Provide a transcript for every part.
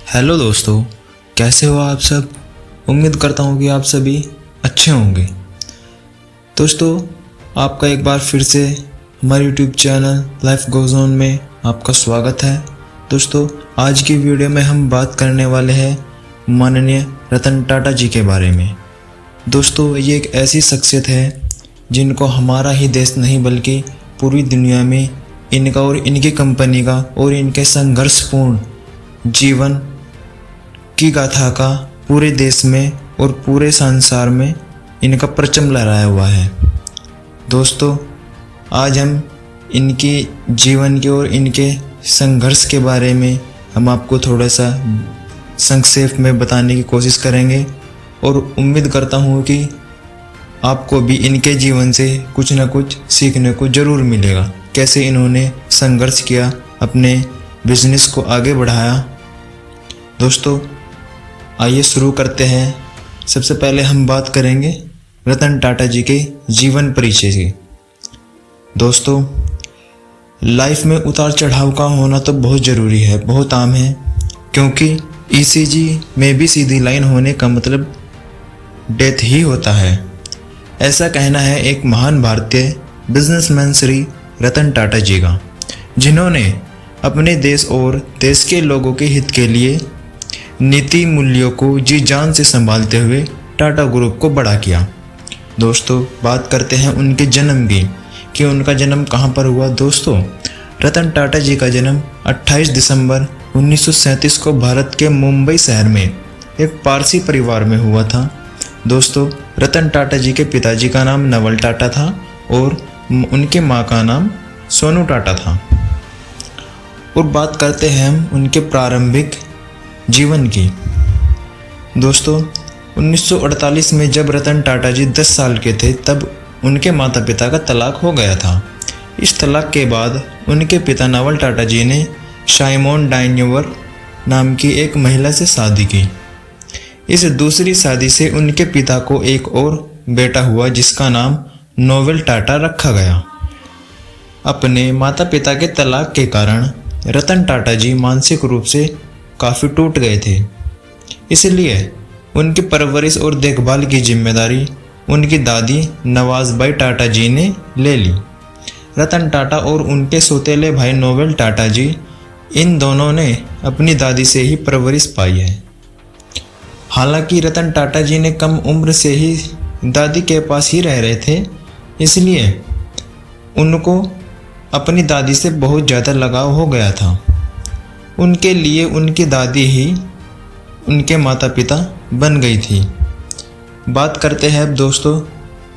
Hello दोस्तों, कैसे हो आप सब। उम्मीद करता हूँ कि आप सभी अच्छे होंगे। दोस्तों, आपका एक बार फिर से हमारे YouTube channel life goes on में आपका स्वागत है। दोस्तों, आज की वीडियो में हम बात करने वाले हैं माननीय रतन टाटा जी के बारे में। दोस्तों, ये एक ऐसी शख्सियत है जिनको हमारा ही देश नहीं बल्कि पूरी दुनिया में इनका और इनकी कंपनी का और इनके संघर्षपूर्ण जीवन की गाथा का पूरे देश में और पूरे संसार में इनका परचम लहराया हुआ है। दोस्तों, आज हम इनके जीवन के और इनके संघर्ष के बारे में हम आपको थोड़ा सा संक्षेप में बताने की कोशिश करेंगे और उम्मीद करता हूँ कि आपको भी इनके जीवन से कुछ न कुछ सीखने को ज़रूर मिलेगा। कैसे इन्होंने संघर्ष किया, अपने बिजनेस को आगे बढ़ाया। दोस्तों, आइए शुरू करते हैं। सबसे पहले हम बात करेंगे रतन टाटा जी के जीवन परिचय की। दोस्तों, लाइफ में उतार चढ़ाव का होना तो बहुत ज़रूरी है, बहुत आम है, क्योंकि ईसीजी में भी सीधी लाइन होने का मतलब डेथ ही होता है। ऐसा कहना है एक महान भारतीय बिजनेसमैन श्री रतन टाटा जी का, जिन्होंने अपने देश और देश के लोगों के हित के लिए नीति मूल्यों को जी जान से संभालते हुए टाटा ग्रुप को बड़ा किया। दोस्तों, बात करते हैं उनके जन्म की कि उनका जन्म कहाँ पर हुआ। दोस्तों, रतन टाटा जी का जन्म 28 दिसंबर 1937 को भारत के मुंबई शहर में एक पारसी परिवार में हुआ था। दोस्तों, रतन टाटा जी के पिताजी का नाम नवल टाटा था और उनके माँ का नाम सोनू टाटा था। और बात करते हैं हम उनके प्रारंभिक जीवन की। दोस्तों, 1948 में जब रतन टाटा जी 10 साल के थे तब उनके माता पिता का तलाक हो गया था। इस तलाक के बाद उनके पिता नवल टाटा जी ने साइमोन डायन्यूवर नाम की एक महिला से शादी की। इस दूसरी शादी से उनके पिता को एक और बेटा हुआ जिसका नाम नोवेल टाटा रखा गया। अपने माता पिता के तलाक के कारण रतन टाटा जी मानसिक रूप से काफ़ी टूट गए थे, इसलिए उनकी परवरिश और देखभाल की जिम्मेदारी उनकी दादी नवाजबाई टाटा जी ने ले ली। रतन टाटा और उनके सौतेले भाई नोवेल टाटा जी, इन दोनों ने अपनी दादी से ही परवरिश पाई है। हालांकि रतन टाटा जी ने कम उम्र से ही दादी के पास ही रह रहे थे, इसलिए उनको अपनी दादी से बहुत ज़्यादा लगाव हो गया था। उनके लिए उनकी दादी ही उनके माता पिता बन गई थी। बात करते हैं अब दोस्तों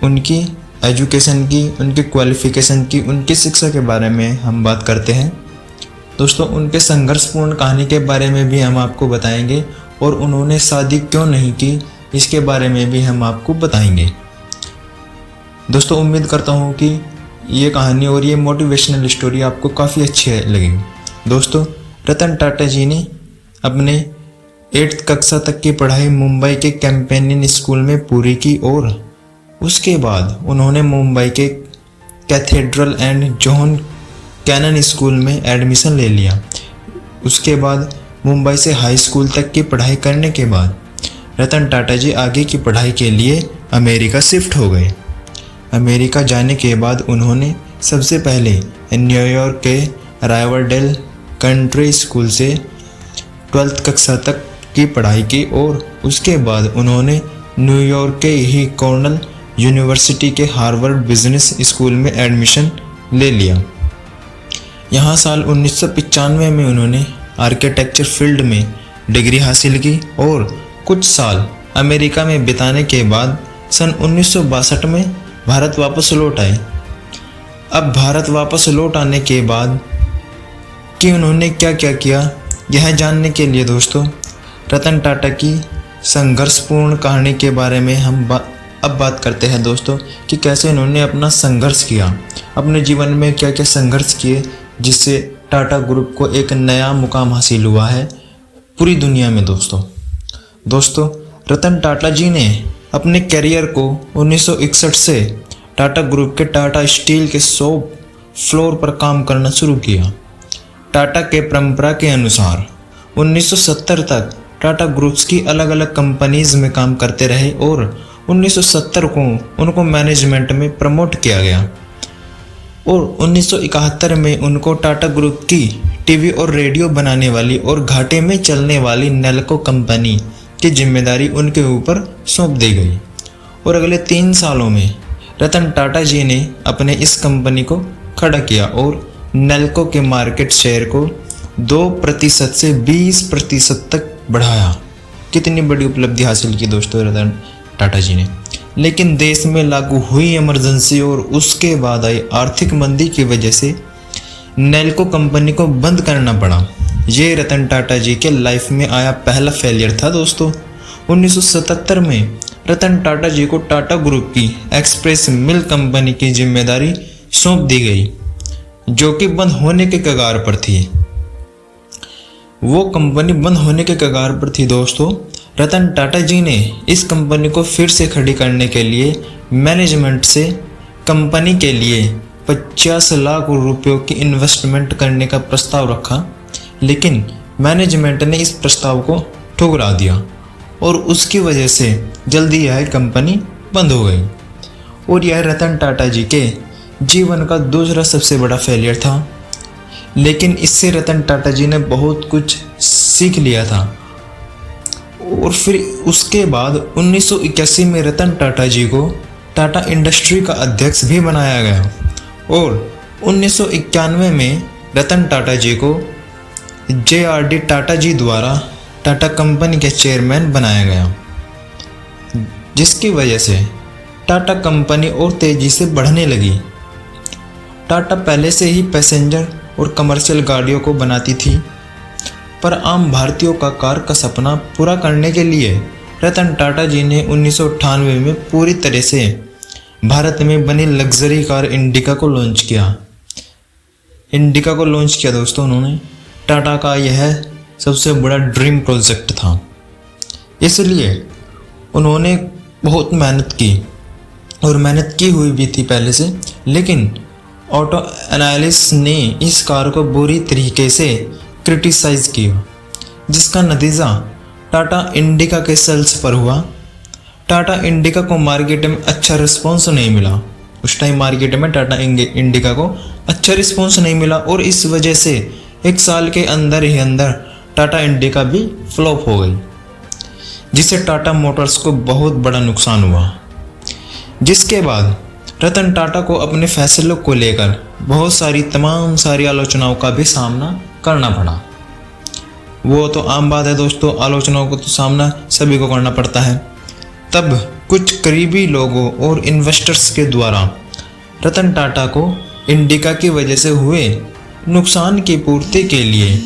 उनकी एजुकेशन की, उनकी क्वालिफ़िकेशन की, उनकी शिक्षा के बारे में हम बात करते हैं। दोस्तों, उनके संघर्षपूर्ण कहानी के बारे में भी हम आपको बताएंगे और उन्होंने शादी क्यों नहीं की इसके बारे में भी हम आपको बताएंगे। दोस्तों, उम्मीद करता हूँ कि ये कहानी और ये मोटिवेशनल स्टोरी आपको काफ़ी अच्छी लगेगी। दोस्तों, रतन टाटा जी ने अपने 8th कक्षा तक की पढ़ाई मुंबई के कैंपेनियन स्कूल में पूरी की और उसके बाद उन्होंने मुंबई के Cathedral and John Connon School में एडमिशन ले लिया। उसके बाद मुंबई से हाई स्कूल तक की पढ़ाई करने के बाद रतन टाटा जी आगे की पढ़ाई के लिए अमेरिका शिफ्ट हो गए। अमेरिका जाने के बाद उन्होंने सबसे पहले न्यूयॉर्क के राइवरडेल कंट्री स्कूल से 12th कक्षा तक की पढ़ाई की और उसके बाद उन्होंने न्यूयॉर्क के ही कॉर्नेल यूनिवर्सिटी के हार्वर्ड बिजनेस स्कूल में एडमिशन ले लिया। यहाँ साल 1995 में उन्होंने आर्किटेक्चर फील्ड में डिग्री हासिल की और कुछ साल अमेरिका में बिताने के बाद सन 1962 में भारत वापस लौट आए। अब भारत वापस लौट आने के बाद कि उन्होंने क्या क्या किया, यह जानने के लिए दोस्तों रतन टाटा की संघर्षपूर्ण कहानी के बारे में हम अब बात करते हैं दोस्तों कि कैसे उन्होंने अपना संघर्ष किया, अपने जीवन में क्या क्या संघर्ष किए जिससे टाटा ग्रुप को एक नया मुकाम हासिल हुआ है पूरी दुनिया में। दोस्तों, रतन टाटा जी ने अपने करियर को 1961 से टाटा ग्रुप के टाटा स्टील के शॉप फ्लोर पर काम करना शुरू किया। टाटा के परंपरा के अनुसार 1970 तक टाटा ग्रुप्स की अलग अलग कंपनीज में काम करते रहे और 1970 को उनको मैनेजमेंट में प्रमोट किया गया और 1971 में उनको टाटा ग्रुप की टीवी और रेडियो बनाने वाली और घाटे में चलने वाली नेल्को कंपनी की जिम्मेदारी उनके ऊपर सौंप दी गई और अगले 3 सालों में रतन टाटा जी ने अपने इस कंपनी को खड़ा किया और नेल्को के मार्केट शेयर को 2% से 20% तक बढ़ाया। कितनी बड़ी उपलब्धि हासिल की दोस्तों रतन टाटा जी ने। लेकिन देश में लागू हुई इमरजेंसी और उसके बाद आई आर्थिक मंदी की वजह से नेल्को कंपनी को बंद करना पड़ा। ये रतन टाटा जी के लाइफ में आया पहला फेलियर था दोस्तों। 1977 में रतन टाटा जी को टाटा ग्रुप की एक्सप्रेस मिल कंपनी की जिम्मेदारी सौंप दी गई, जो कि बंद होने के कगार पर थी। वो कंपनी बंद होने के कगार पर थी दोस्तों। रतन टाटा जी ने इस कंपनी को फिर से खड़ी करने के लिए मैनेजमेंट से कंपनी के लिए 50 लाख रुपयों की इन्वेस्टमेंट करने का प्रस्ताव रखा, लेकिन मैनेजमेंट ने इस प्रस्ताव को ठुकरा दिया और उसकी वजह से जल्दी यह कंपनी बंद हो गई। और यह रतन टाटा जी के जीवन का दूसरा सबसे बड़ा फेलियर था, लेकिन इससे रतन टाटा जी ने बहुत कुछ सीख लिया था। और फिर उसके बाद 1981 में रतन टाटा जी को टाटा इंडस्ट्री का अध्यक्ष भी बनाया गया और 1991 में रतन टाटा जी को JRD टाटा जी द्वारा टाटा कंपनी के चेयरमैन बनाया गया, जिसकी वजह से टाटा कंपनी और तेज़ी से बढ़ने लगी। टाटा पहले से ही पैसेंजर और कमर्शियल गाड़ियों को बनाती थी, पर आम भारतीयों का कार का सपना पूरा करने के लिए रतन टाटा जी ने 1998 में पूरी तरह से भारत में बनी लग्जरी कार इंडिका को लॉन्च किया। इंडिका को लॉन्च किया दोस्तों उन्होंने। टाटा का यह सबसे बड़ा ड्रीम प्रोजेक्ट था, इसलिए उन्होंने बहुत मेहनत की और मेहनत की हुई भी थी पहले से, लेकिन ऑटो एनालिस्ट ने इस कार को बुरी तरीके से क्रिटिसाइज़ किया, जिसका नतीजा टाटा इंडिका के सेल्स पर हुआ। टाटा इंडिका को मार्केट में अच्छा रिस्पॉन्स नहीं मिला। उस टाइम मार्केट में टाटा इंडिका को अच्छा रिस्पॉन्स नहीं मिला और इस वजह से 1 साल के अंदर ही अंदर टाटा इंडिका भी फ्लॉप हो गई, जिससे टाटा मोटर्स को बहुत बड़ा नुकसान हुआ। जिसके बाद रतन टाटा को अपने फैसलों को लेकर बहुत सारी आलोचनाओं का भी सामना करना पड़ा। वो तो आम बात है दोस्तों, आलोचनाओं को तो सामना सभी को करना पड़ता है। तब कुछ करीबी लोगों और इन्वेस्टर्स के द्वारा रतन टाटा को इंडिका की वजह से हुए नुकसान की पूर्ति के लिए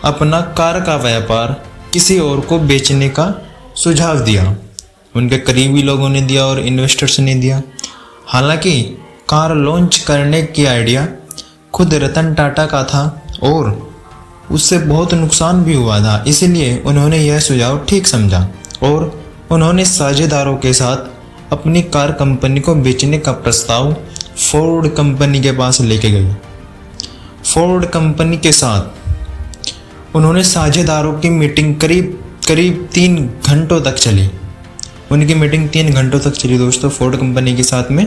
अपना कार का व्यापार किसी और को बेचने का सुझाव दिया। उनके करीबी लोगों ने दिया और इन्वेस्टर्स ने दिया। हालांकि कार लॉन्च करने की आइडिया खुद रतन टाटा का था और उससे बहुत नुकसान भी हुआ था, इसलिए उन्होंने यह सुझाव ठीक समझा और उन्होंने साझेदारों के साथ अपनी कार कंपनी को बेचने का प्रस्ताव फोर्ड कंपनी के पास लेके गए। फोर्ड कंपनी के साथ उन्होंने साझेदारों की मीटिंग करीब 3 घंटों तक चली। उनकी मीटिंग 3 घंटों तक चली दोस्तों फोर्ड कंपनी के साथ में।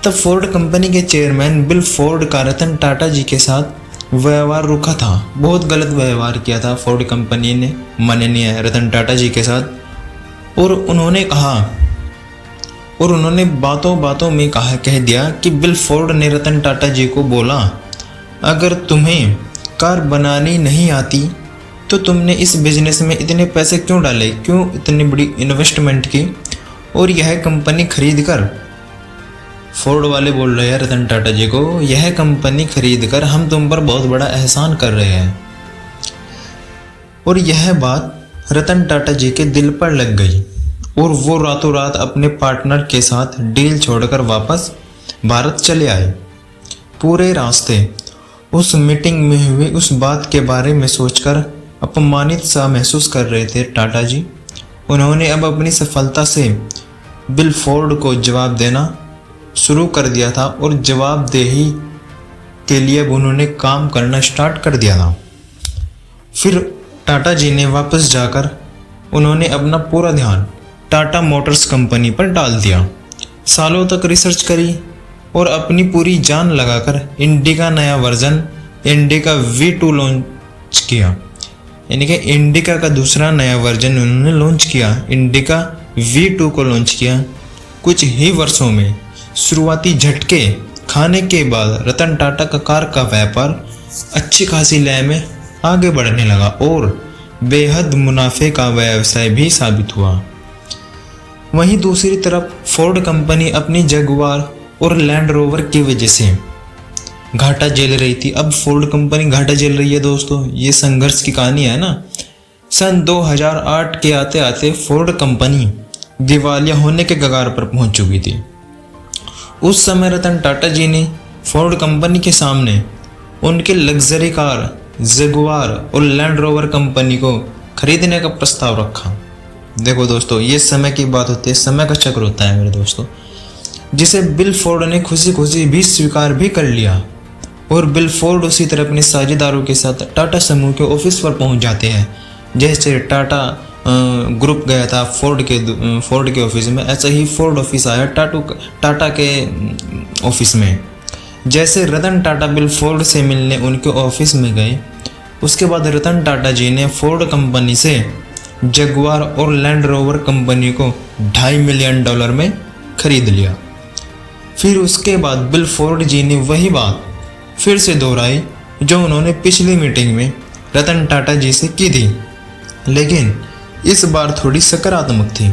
तब फोर्ड कंपनी के चेयरमैन बिल फोर्ड का रतन टाटा जी के साथ व्यवहार रुका था। बहुत गलत व्यवहार किया था फोर्ड कंपनी ने माननीय रतन टाटा जी के साथ। और उन्होंने बातों में कह दिया कि बिल फोर्ड ने रतन टाटा जी को बोला, अगर तुम्हें कार बनानी नहीं आती तो तुमने इस बिजनेस में इतने पैसे क्यों डाले, क्यों इतनी बड़ी इन्वेस्टमेंट की और यह कंपनी खरीद कर, फोर्ड वाले बोल रहे हैं रतन टाटा जी को, यह कंपनी खरीद कर हम तुम पर बहुत बड़ा एहसान कर रहे हैं। और यह बात रतन टाटा जी के दिल पर लग गई और वो रातों रात अपने पार्टनर के साथ डील छोड़कर वापस भारत चले आए। पूरे रास्ते उस मीटिंग में हुई उस बात के बारे में सोचकर अपमानित सा महसूस कर रहे थे टाटा जी। उन्होंने अब अपनी सफलता से बिल फोर्ड को जवाब देना शुरू कर दिया था और जवाबदेही के लिए अब उन्होंने काम करना स्टार्ट कर दिया था। फिर टाटा जी ने वापस जाकर उन्होंने अपना पूरा ध्यान टाटा मोटर्स कंपनी पर डाल दिया। सालों तक रिसर्च करी और अपनी पूरी जान लगाकर इंडिका नया वर्जन इंडिका V2 लॉन्च किया। यानी कि इंडिका का दूसरा नया वर्जन उन्होंने लॉन्च किया, इंडिका V2 को लॉन्च किया। कुछ ही वर्षों में शुरुआती झटके खाने के बाद रतन टाटा का कार का व्यापार अच्छी खासी लय में आगे बढ़ने लगा और बेहद मुनाफे का व्यवसाय भी साबित हुआ। वहीं दूसरी तरफ फोर्ड कंपनी अपनी जगुआर और लैंड रोवर की वजह से घाटा झेल रही थी। अब फोर्ड कंपनी घाटा झेल रही है दोस्तों, ये संघर्ष की कहानी है ना। सन 2008 के आते आते फोर्ड कंपनी दिवालिया होने के कगार पर पहुंच चुकी थी। उस समय रतन टाटा जी ने फोर्ड कंपनी के सामने उनके लग्जरी कार जगुआर और लैंड रोवर कंपनी को खरीदने का प्रस्ताव रखा। देखो दोस्तों, ये समय की बात होती है, समय का चक्र होता है मेरे दोस्तों, जिसे बिल फोर्ड ने खुशी खुशी भी स्वीकार भी कर लिया। और बिल फोर्ड उसी तरह अपने साझेदारों के साथ टाटा समूह के ऑफिस पर पहुंच जाते हैं। जैसे टाटा ग्रुप गया था फोर्ड के ऑफिस में, ऐसा ही फोर्ड ऑफिस आया टाटा के ऑफिस में। जैसे रतन टाटा बिल फोर्ड से मिलने उनके ऑफिस में गए, उसके बाद रतन टाटा जी ने फोर्ड कंपनी से जगुआर और लैंड रोवर कंपनी को $2.5 मिलियन में खरीद लिया। फिर उसके बाद बिल फोर्ड जी ने वही बात फिर से दोहराई जो उन्होंने पिछली मीटिंग में रतन टाटा जी से की थी, लेकिन इस बार थोड़ी सकारात्मक थी।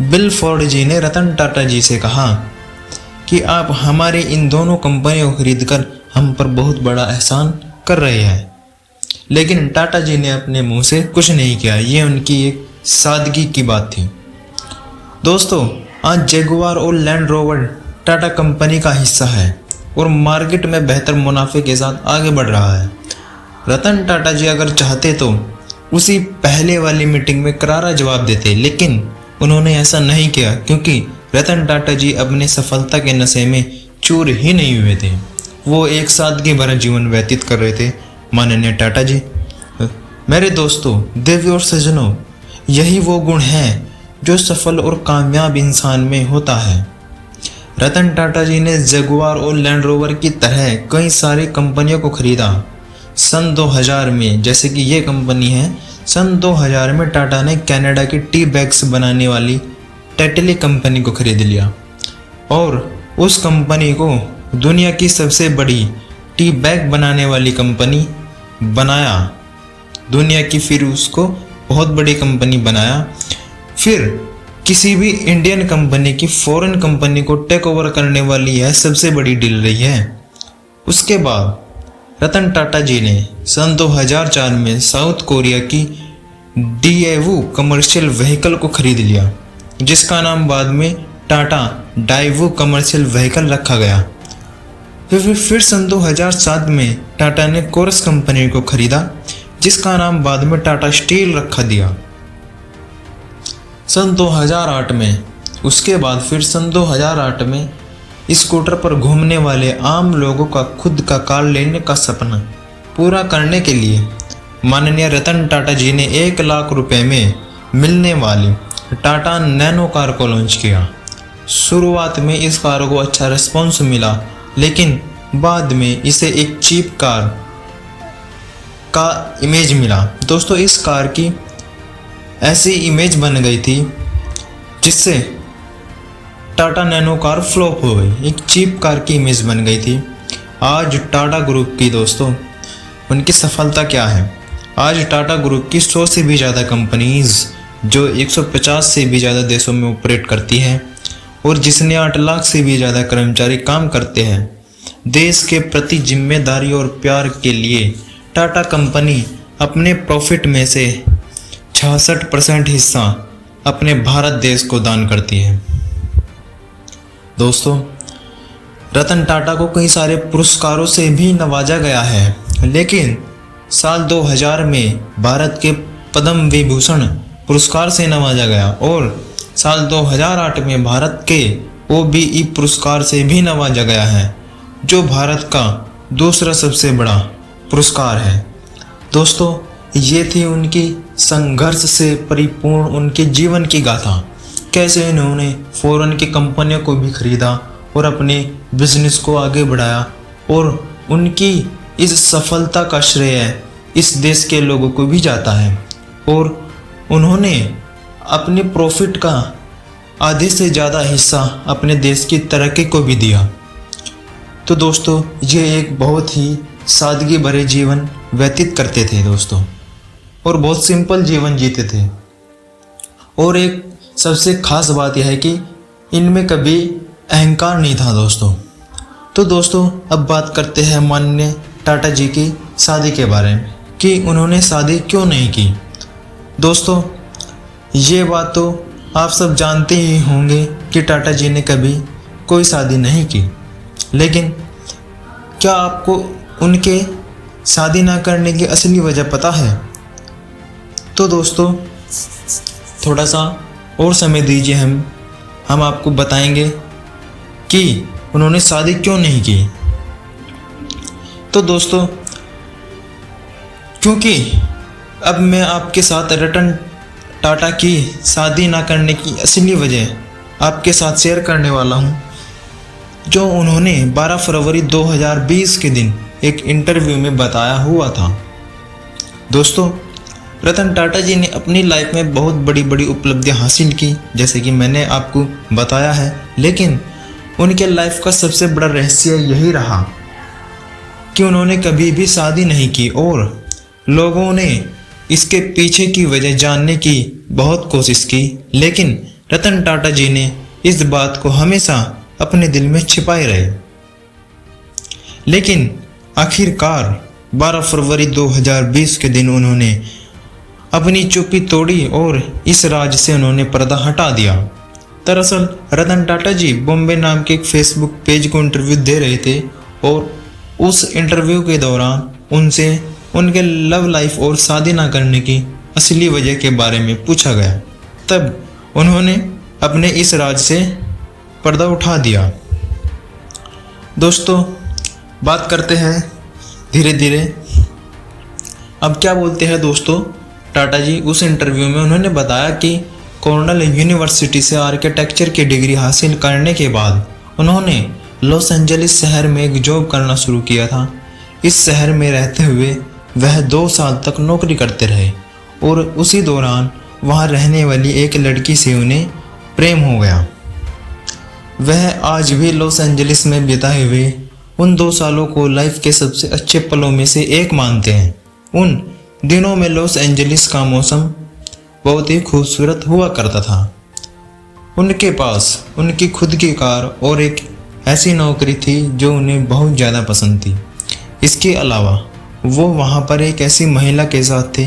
बिल फोर्ड जी ने रतन टाटा जी से कहा कि आप हमारे इन दोनों कंपनियों को खरीदकर हम पर बहुत बड़ा एहसान कर रहे हैं। लेकिन टाटा जी ने अपने मुंह से कुछ नहीं किया, ये उनकी एक सादगी की बात थी। दोस्तों, आज जगुआर और लैंड रोवर टाटा कंपनी का हिस्सा है और मार्केट में बेहतर मुनाफे के साथ आगे बढ़ रहा है। रतन टाटा जी अगर चाहते तो उसी पहले वाली मीटिंग में करारा जवाब देते, लेकिन उन्होंने ऐसा नहीं किया क्योंकि रतन टाटा जी अपने सफलता के नशे में चूर ही नहीं हुए थे। वो एक सादगी भरा जीवन व्यतीत कर रहे थे। माननीय टाटा जी, मेरे दोस्तों, देवी और सज्जनों, यही वो गुण हैं जो सफल और कामयाब इंसान में होता है। रतन टाटा जी ने जगुआर और लैंड रोवर की तरह कई सारी कंपनियों को खरीदा। सन 2000 में, जैसे कि ये कंपनी है, सन 2000 में टाटा ने कनाडा की टी बैग्स बनाने वाली टेटली कंपनी को खरीद लिया और उस कंपनी को दुनिया की सबसे बड़ी टी बैग बनाने वाली कंपनी बनाया। दुनिया की फिर उसको बहुत बड़ी कंपनी बनाया। फिर किसी भी इंडियन कंपनी की फॉरेन कंपनी को टेक ओवर करने वाली यह सबसे बड़ी डील रही है। उसके बाद रतन टाटा जी ने सन 2004 में साउथ कोरिया की Daewoo कमर्शियल व्हीकल को खरीद लिया, जिसका नाम बाद में टाटा Daewoo कमर्शियल व्हीकल रखा गया। फिर सन 2007 में टाटा ने कोरस कंपनी को खरीदा, जिसका नाम बाद में टाटा स्टील रखा दिया। सन 2008 में, उसके बाद फिर सन 2008 में स्कूटर पर घूमने वाले आम लोगों का खुद का कार लेने का सपना पूरा करने के लिए माननीय रतन टाटा जी ने 1 लाख रुपए में मिलने वाली टाटा नैनो कार को लॉन्च किया। शुरुआत में इस कार को अच्छा रिस्पॉन्स मिला, लेकिन बाद में इसे एक चीप कार का इमेज मिला। दोस्तों, इस कार की ऐसी इमेज बन गई थी जिससे टाटा नैनो कार फ्लॉप हो गई, एक चीप कार की इमेज बन गई थी। आज टाटा ग्रुप की दोस्तों, उनकी सफलता क्या है? आज टाटा ग्रुप की 100 से भी ज़्यादा कंपनीज जो 150 से भी ज़्यादा देशों में ऑपरेट करती हैं और जिसने 8 लाख से भी ज़्यादा कर्मचारी काम करते हैं। देश के प्रति जिम्मेदारी और प्यार के लिए टाटा कंपनी अपने प्रॉफिट में से 66% हिस्सा अपने भारत देश को दान करती है। दोस्तों, रतन टाटा को कई सारे पुरस्कारों से भी नवाजा गया है, लेकिन साल 2000 में भारत के पद्म विभूषण पुरस्कार से नवाजा गया और साल 2008 में भारत के OBE पुरस्कार से भी नवाजा गया है, जो भारत का दूसरा सबसे बड़ा पुरस्कार है। दोस्तों, ये थी उनकी संघर्ष से परिपूर्ण उनके जीवन की गाथा। कैसे इन्होंने फॉरेन की कंपनियों को भी खरीदा और अपने बिजनेस को आगे बढ़ाया, और उनकी इस सफलता का श्रेय इस देश के लोगों को भी जाता है। और उन्होंने अपने प्रॉफिट का आधे से ज़्यादा हिस्सा अपने देश की तरक्की को भी दिया। तो दोस्तों, ये एक बहुत ही सादगी भरे जीवन व्यतीत करते थे दोस्तों, और बहुत सिंपल जीवन जीते थे। और एक सबसे खास बात यह है कि इनमें कभी अहंकार नहीं था दोस्तों। तो दोस्तों, अब बात करते हैं माननीय टाटा जी की शादी के बारे में कि उन्होंने शादी क्यों नहीं की। दोस्तों, ये बात तो आप सब जानते ही होंगे कि टाटा जी ने कभी कोई शादी नहीं की, लेकिन क्या आपको उनके शादी ना करने की असली वजह पता है? तो दोस्तों, थोड़ा सा और समय दीजिए, हम आपको बताएंगे कि उन्होंने शादी क्यों नहीं की। तो दोस्तों, क्योंकि अब मैं आपके साथ रतन टाटा की शादी ना करने की असली वजह आपके साथ शेयर करने वाला हूं, जो उन्होंने 12 फरवरी 2020 के दिन एक इंटरव्यू में बताया हुआ था। दोस्तों, रतन टाटा जी ने अपनी लाइफ में बहुत बड़ी बड़ी उपलब्धियां हासिल की, जैसे कि मैंने आपको बताया है, लेकिन उनके लाइफ का सबसे बड़ा रहस्य यही रहा कि उन्होंने कभी भी शादी नहीं की। और लोगों ने इसके पीछे की वजह जानने की बहुत कोशिश की, लेकिन रतन टाटा जी ने इस बात को हमेशा अपने दिल में छिपाए रहे। लेकिन आखिरकार 12 फरवरी 2020 के दिन उन्होंने अपनी चुप्पी तोड़ी और इस राज से उन्होंने पर्दा हटा दिया। दरअसल रतन टाटा जी बॉम्बे नाम के एक फेसबुक पेज को इंटरव्यू दे रहे थे, और उस इंटरव्यू के दौरान उनसे उनके लव लाइफ और शादी ना करने की असली वजह के बारे में पूछा गया। तब उन्होंने अपने इस राज से पर्दा उठा दिया। दोस्तों, बात करते हैं धीरे धीरे। अब क्या बोलते हैं दोस्तों टाटा जी उस इंटरव्यू में? उन्होंने बताया कि कॉर्नेल यूनिवर्सिटी से आर्किटेक्चर की डिग्री हासिल करने के बाद उन्होंने लॉस एंजलिस शहर में एक जॉब करना शुरू किया था। इस शहर में रहते हुए वह 2 साल तक नौकरी करते रहे, और उसी दौरान वहां रहने वाली एक लड़की से उन्हें प्रेम हो गया। वह आज भी लॉस एंजलिस में बिताए हुए उन 2 सालों को लाइफ के सबसे अच्छे पलों में से एक मानते हैं। उन दिनों में लॉस एंजलिस का मौसम बहुत ही खूबसूरत हुआ करता था। उनके पास उनकी खुद की कार और एक ऐसी नौकरी थी जो उन्हें बहुत ज़्यादा पसंद थी। इसके अलावा वो वहाँ पर एक ऐसी महिला के साथ थे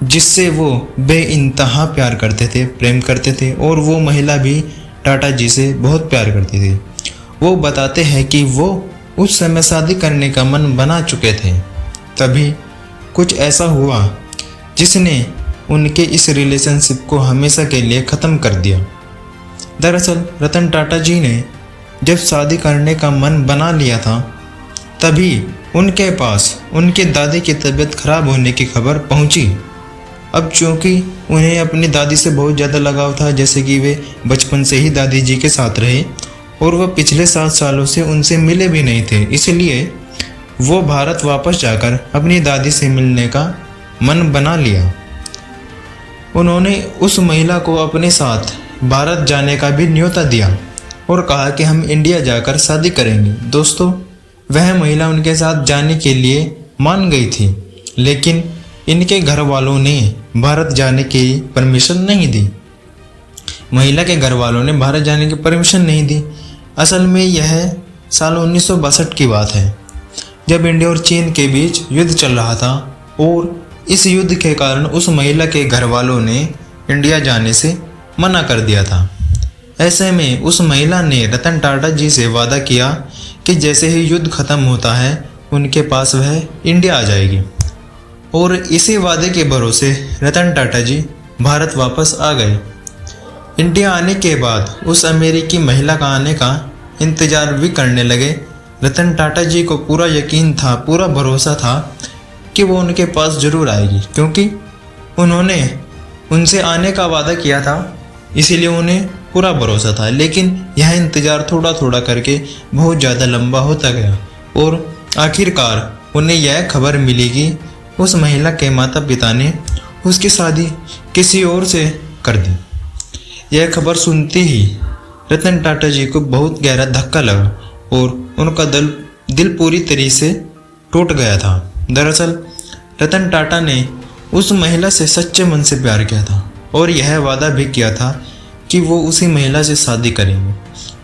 जिससे वो बेइंतहा प्यार करते थे, प्रेम करते थे, और वो महिला भी टाटा जी से बहुत प्यार करती थी। वो बताते हैं कि वो उस समय शादी करने का मन बना चुके थे। तभी कुछ ऐसा हुआ जिसने उनके इस रिलेशनशिप को हमेशा के लिए ख़त्म कर दिया। दरअसल रतन टाटा जी ने जब शादी करने का मन बना लिया था, तभी उनके पास उनके दादी की तबीयत खराब होने की खबर पहुंची। अब चूँकि उन्हें अपनी दादी से बहुत ज़्यादा लगाव था, जैसे कि वे बचपन से ही दादी जी के साथ रहे और वह पिछले 7 सालों से उनसे मिले भी नहीं थे, इसलिए वो भारत वापस जाकर अपनी दादी से मिलने का मन बना लिया। उन्होंने उस महिला को अपने साथ भारत जाने का भी न्योता दिया और कहा कि हम इंडिया जाकर शादी करेंगे। दोस्तों, वह महिला उनके साथ जाने के लिए मान गई थी, लेकिन इनके घर वालों ने भारत जाने की परमिशन नहीं दी। महिला के घर वालों ने भारत जाने की परमिशन नहीं दी। असल में यह साल 1962 की बात है, जब इंडिया और चीन के बीच युद्ध चल रहा था, और इस युद्ध के कारण उस महिला के घर वालों ने इंडिया जाने से मना कर दिया था। ऐसे में उस महिला ने रतन टाटा जी से वादा किया कि जैसे ही युद्ध खत्म होता है उनके पास वह इंडिया आ जाएगी, और इसी वादे के भरोसे रतन टाटा जी भारत वापस आ गए। इंडिया आने के बाद उस अमेरिकी महिला का आने का इंतज़ार भी करने लगे। रतन टाटा जी को पूरा यकीन था, पूरा भरोसा था कि वो उनके पास ज़रूर आएगी, क्योंकि उन्होंने उनसे आने का वादा किया था, इसीलिए उन्हें पूरा भरोसा था। लेकिन यह इंतज़ार थोड़ा थोड़ा करके बहुत ज़्यादा लंबा होता गया और आखिरकार उन्हें यह खबर मिली कि उस महिला के माता पिता ने उसकी शादी किसी और से कर दी। यह खबर सुनते ही रतन टाटा जी को बहुत गहरा धक्का लगा और उनका दिल पूरी तरह से टूट गया था। दरअसल रतन टाटा ने उस महिला से सच्चे मन से प्यार किया था और यह वादा भी किया था कि वो उसी महिला से शादी करेंगे।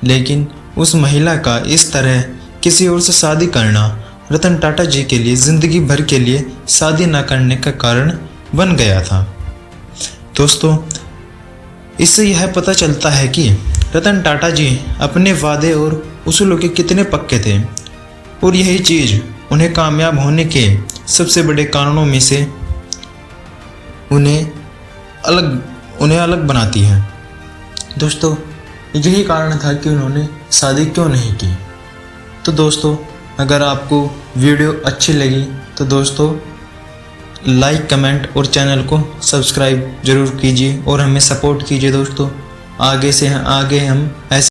लेकिन उस महिला का इस तरह किसी और से शादी करना रतन टाटा जी के लिए ज़िंदगी भर के लिए शादी न करने का कारण बन गया था। दोस्तों, इससे यह पता चलता है कि रतन टाटा जी अपने वादे और उसूलों के कितने पक्के थे और यही चीज़ उन्हें कामयाब होने के सबसे बड़े कारणों में से उन्हें अलग बनाती है। दोस्तों, यही कारण था कि उन्होंने शादी क्यों नहीं की। तो दोस्तों, अगर आपको वीडियो अच्छी लगी तो दोस्तों लाइक, कमेंट और चैनल को सब्सक्राइब ज़रूर कीजिए और हमें सपोर्ट कीजिए। दोस्तों, आगे हम ऐसे